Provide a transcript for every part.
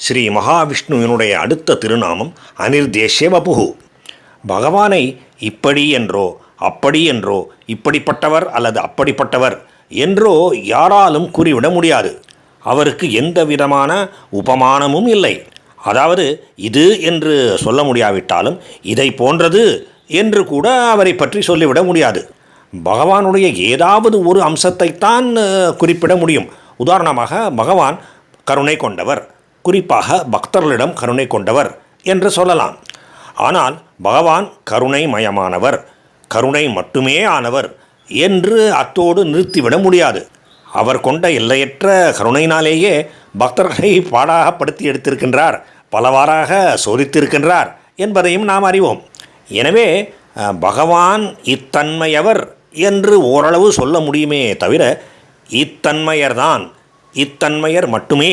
ஸ்ரீ மகாவிஷ்ணுவினுடைய அடுத்த திருநாமம் அனிர்தேஷ்ய வபுகு. பகவானை இப்படி என்றோ அப்படி என்றோ இப்படிப்பட்டவர் அல்லது அப்படிப்பட்டவர் என்றோ யாராலும் கூறிவிட முடியாது. அவருக்கு எந்த விதமான உபமானமும் இல்லை. அதாவது இது என்று சொல்ல முடியாவிட்டாலும் இதை போன்றது என்று கூட அவரை பற்றி சொல்லிவிட முடியாது. பகவானுடைய ஏதாவது ஒரு அம்சத்தைத்தான் குறிப்பிட முடியும். உதாரணமாக பகவான் கருணை கொண்டவர், குறிப்பாக பக்தர்களிடம் கருணை கொண்டவர் என்று சொல்லலாம். ஆனால் பகவான் கருணைமயமானவர், கருணை மட்டுமே ஆனவர் என்று அத்தோடு நிறுத்திவிட முடியாது. அவர் கொண்ட எல்லையற்ற கருணையினாலேயே பக்தர்களை பாடாகப்படுத்தி எடுத்திருக்கின்றார், பலவாறாக சோதித்திருக்கின்றார் என்பதையும் நாம் அறிவோம். எனவே பகவான் இத்தன்மையவர் என்று ஓரளவு சொல்ல முடியுமே தவிர இத்தன்மையர்தான், இத்தன்மையர் மட்டுமே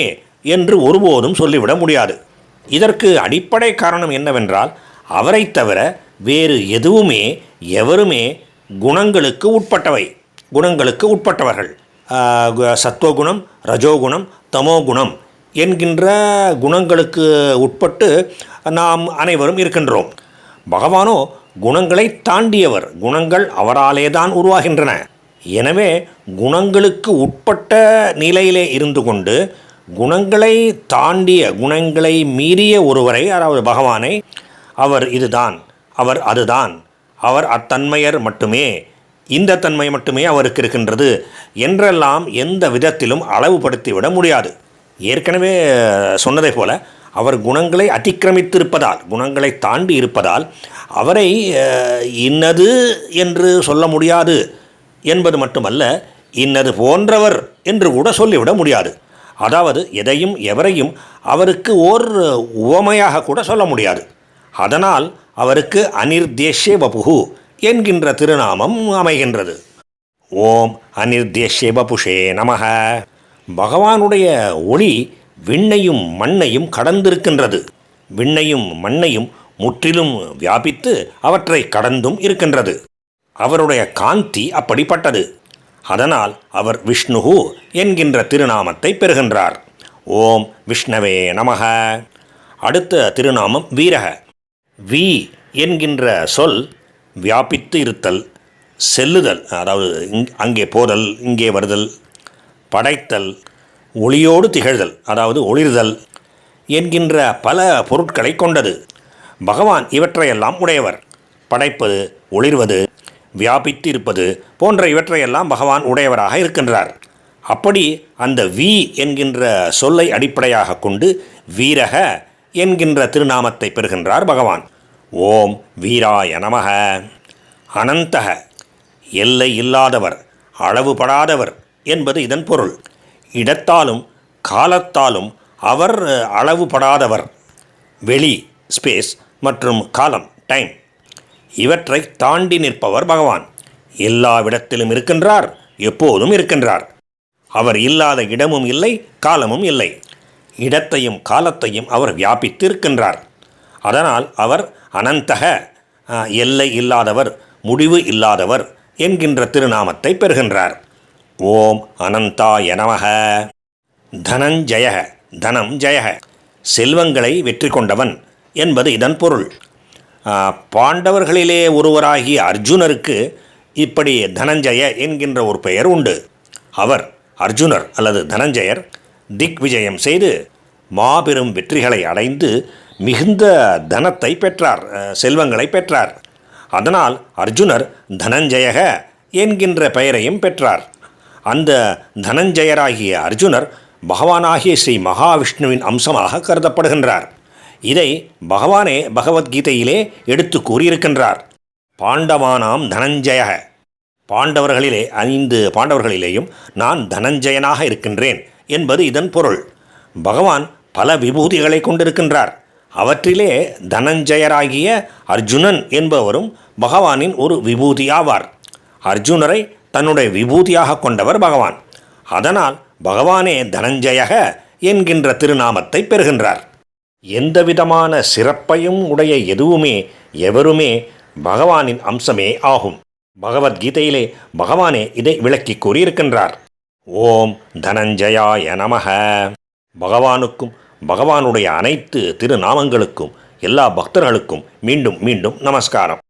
என்று ஒருபோதும் சொல்லிவிட முடியாது. இதற்கு அடிப்படை காரணம் என்னவென்றால், அவரை தவிர வேறு எதுவுமே எவருமே குணங்களுக்கு உட்பட்டவை, குணங்களுக்கு உட்பட்டவர்கள். சத்துவகுணம், ரஜோகுணம், தமோகுணம் என்கின்ற குணங்களுக்கு உட்பட்டு நாம் அனைவரும் இருக்கின்றோம். பகவானோ குணங்களை தாண்டியவர். குணங்கள் அவராலே தான் உருவாகின்றன. எனவே குணங்களுக்கு உட்பட்ட நிலையிலே இருந்து கொண்டு குணங்களை தாண்டிய, குணங்களை மீறிய ஒருவரை, அதாவது பகவானை, அவர் இதுதான், அவர் அதுதான், அவர் அத்தன்மையர் மட்டுமே, இந்த தன்மை மட்டுமே அவருக்கு இருக்கின்றது என்றெல்லாம் எந்த விதத்திலும் அளவுபடுத்திவிட முடியாது. ஏற்கனவே சொன்னதைப் போல அவர் குணங்களை அதிக்கிரமித்திருப்பதால், குணங்களை தாண்டி இருப்பதால் அவரை இன்னது என்று சொல்ல முடியாது என்பது மட்டுமல்ல, இன்னது போன்றவர் என்று கூட சொல்லிவிட முடியாது. அதாவது எதையும் எவரையும் அவருக்கு ஓர் உவமையாக கூட சொல்ல முடியாது. அதனால் அவருக்கு அனிர்தேஷ்ய வபுகு என்கின்ற திருநாமம் அமைகின்றது. ஓம் அனிர்தேஷ்ய வபுஷே நமஹ. பகவானுடைய ஒளி விண்ணையும் மண்ணையும் கடந்திருக்கின்றது. விண்ணையும் மண்ணையும் முற்றிலும் வியாபித்து அவற்றை கடந்தும் இருக்கின்றது. அவருடைய காந்தி அப்படிப்பட்டது. அதனால் அவர் விஷ்ணுகு என்கின்ற திருநாமத்தை பெறுகின்றார். ஓம் விஷ்ணவே நமஹ. அடுத்த திருநாமம் வீரக. வி என்கின்ற சொல் வியாபித்து இருத்தல், செல்லுதல், அதாவது அங்கே போதல், இங்கே வருதல், படைத்தல், ஒளியோடு திகழ்தல், அதாவது ஒளிர்தல் என்கின்ற பல பொருட்களை கொண்டது. பகவான் இவற்றையெல்லாம் உடையவர். படைப்பது, ஒளிர்வது, வியாபித்து இருப்பது போன்ற இவற்றையெல்லாம் பகவான் உடையவராக இருக்கின்றார். அப்படி அந்த வி என்கின்ற சொல்லை அடிப்படையாக கொண்டு வீரக என்கின்ற திருநாமத்தை பெறுகின்றார் பகவான். ஓம் வீராய நமக. அனந்தக, எல்லை இல்லாதவர், அளவுபடாதவர் என்பது இதன் பொருள். இடத்தாலும் காலத்தாலும் அவர் அளவுபடாதவர். வெளி, ஸ்பேஸ், மற்றும் காலம், டைம், இவற்றை தாண்டி நிற்பவர் பகவான். எல்லாவிடத்திலும் இருக்கின்றார், எப்போதும் இருக்கின்றார். அவர் இல்லாத இடமும் இல்லை, காலமும் இல்லை. இடத்தையும் காலத்தையும் அவர் வியாபித்து இருக்கின்றார். அதனால் அவர் அனந்தக, எல்லை இல்லாதவர், முடிவு இல்லாதவர் என்கின்ற திருநாமத்தை பெறுகின்றார். ஓம் அனந்தாய நமக. தனஞ்சய, தனம் ஜெய, செல்வங்களை வெற்றி கொண்டவன் என்பது இதன் பொருள். பாண்டவர்களிலே ஒருவராகிய அர்ஜுனருக்கு இப்படி தனஞ்சய என்கின்ற ஒரு பெயர் உண்டு. அவர், அர்ஜுனர் அல்லது தனஞ்சயர், திக் விஜயம் செய்து மாபெரும் வெற்றிகளை அடைந்து மிகுந்த தனத்தை பெற்றார், செல்வங்களை பெற்றார். அதனால் அர்ஜுனர் தனஞ்சயக என்கின்ற பெயரையும் பெற்றார். அந்த தனஞ்சயராகிய அர்ஜுனர் பகவானாகிய ஸ்ரீ மகாவிஷ்ணுவின் அம்சமாக கருதப்படுகின்றார். இதை பகவானே பகவத்கீதையிலே எடுத்து கூறியிருக்கின்றார். பாண்டவானாம் தனஞ்சய, பாண்டவர்களிலே 5 பாண்டவர்களிலேயும் நான் தனஞ்சயனாக இருக்கின்றேன் என்பது இதன் பொருள். பகவான் பல விபூதிகளை கொண்டிருக்கின்றார். அவற்றிலே தனஞ்சயராகிய அர்ஜுனன் என்பவரும் பகவானின் ஒரு விபூதி ஆவார். அர்ஜுனரை தன்னுடைய விபூதியாக கொண்டவர் பகவான். அதனால் பகவானே தனஞ்சயக என்கின்ற திருநாமத்தை பெறுகின்றார். எந்தவிதமான சிறப்பையும் உடைய எதுவுமே எவருமே பகவானின் அம்சமே ஆகும். பகவத்கீதையிலே பகவானே இதை விளக்கி கூறியிருக்கின்றார். ஓம் தனஞ்சயாய நமக. பகவானுக்கும் பகவானுடைய அனைத்து திருநாமங்களுக்கும் எல்லா பக்தர்களுக்கும் மீண்டும் மீண்டும் நமஸ்காரம்.